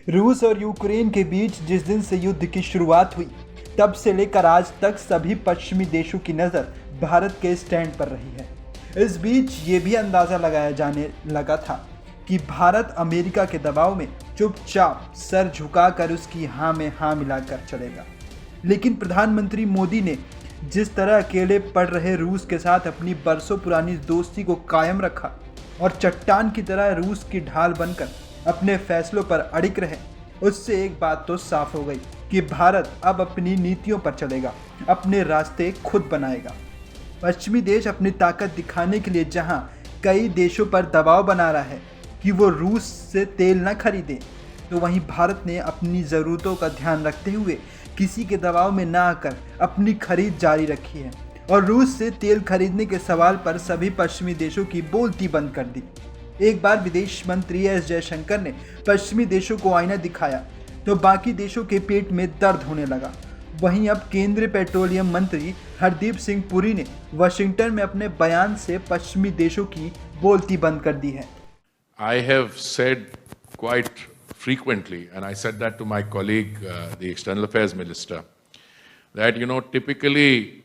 रूस और यूक्रेन के बीच जिस दिन से युद्ध की शुरुआत हुई तब से लेकर आज तक सभी पश्चिमी देशों की नज़र भारत के स्टैंड पर रही है। इस बीच ये भी अंदाज़ा लगाया जाने लगा था कि भारत अमेरिका के दबाव में चुपचाप सर झुकाकर उसकी हाँ में हाँ मिलाकर चलेगा। लेकिन प्रधानमंत्री मोदी ने जिस तरह अकेले पड़ रहे रूस के साथ अपनी बरसों पुरानी दोस्ती को कायम रखा और चट्टान की तरह रूस की ढाल बनकर अपने फैसलों पर अड़िग रहे, उससे एक बात तो साफ हो गई कि भारत अब अपनी नीतियों पर चलेगा, अपने रास्ते खुद बनाएगा। पश्चिमी देश अपनी ताकत दिखाने के लिए जहां कई देशों पर दबाव बना रहा है कि वो रूस से तेल न खरीदें, तो वहीं भारत ने अपनी ज़रूरतों का ध्यान रखते हुए किसी के दबाव में न आकर अपनी खरीद जारी रखी है और रूस से तेल खरीदने के सवाल पर सभी पश्चिमी देशों की बोलती बंद कर दी। एक बार विदेश मंत्री एस जयशंकर ने पश्चिमी देशों को आईना दिखाया तो बाकी देशों के पेट में दर्द होने लगा। वहीं अब केंद्रीय पेट्रोलियम मंत्री हरदीप सिंह पुरी ने वाशिंगटन में अपने बयान से पश्चिमी देशों की बोलती बंद कर दी है। I have said quite frequently, and I said that to my colleague, the External Affairs Minister, that typically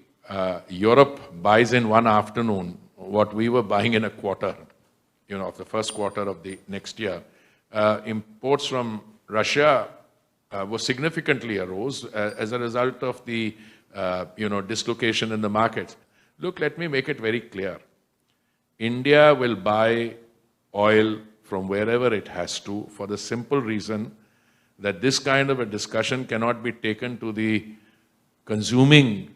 Europe buys in one afternoon what we were buying in a quarter, of the first quarter of the next year. Imports from Russia were significantly arose as a result of the dislocation in the markets. Look, let me make it very clear. India will buy oil from wherever it has to, for the simple reason that this kind of a discussion cannot be taken to the consuming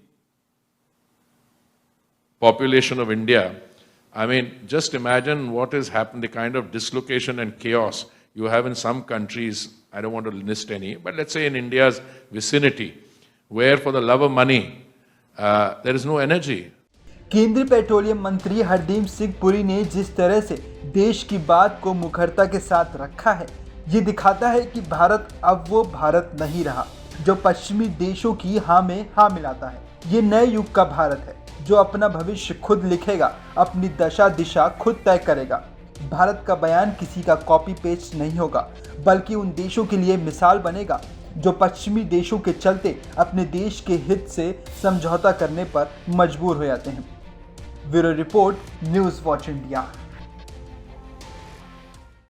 population of India. I mean, just imagine what has happened, the kind of dislocation and chaos you have in some countries, I don't want to list any, but let's say in India's vicinity, where for the love of money, there is no energy. केंद्रीय petroleum मंत्री हरदीप सिंह पुरी ने जिस तरह से देश की बात को मुखरता के साथ रखा है, ये दिखाता है कि भारत अब वो भारत नहीं रहा जो पश्चिमी देशों की हाँ में हाँ मिलाता है। ये नए युग का भारत है जो अपना भविष्य खुद लिखेगा, अपनी दशा दिशा खुद तय करेगा। भारत का बयान किसी का कॉपी पेस्ट नहीं होगा, बल्कि उन देशों के लिए मिसाल बनेगा जो पश्चिमी देशों के चलते अपने देश के हित से समझौता करने पर मजबूर हो जाते हैं। Bureau report, news watch India.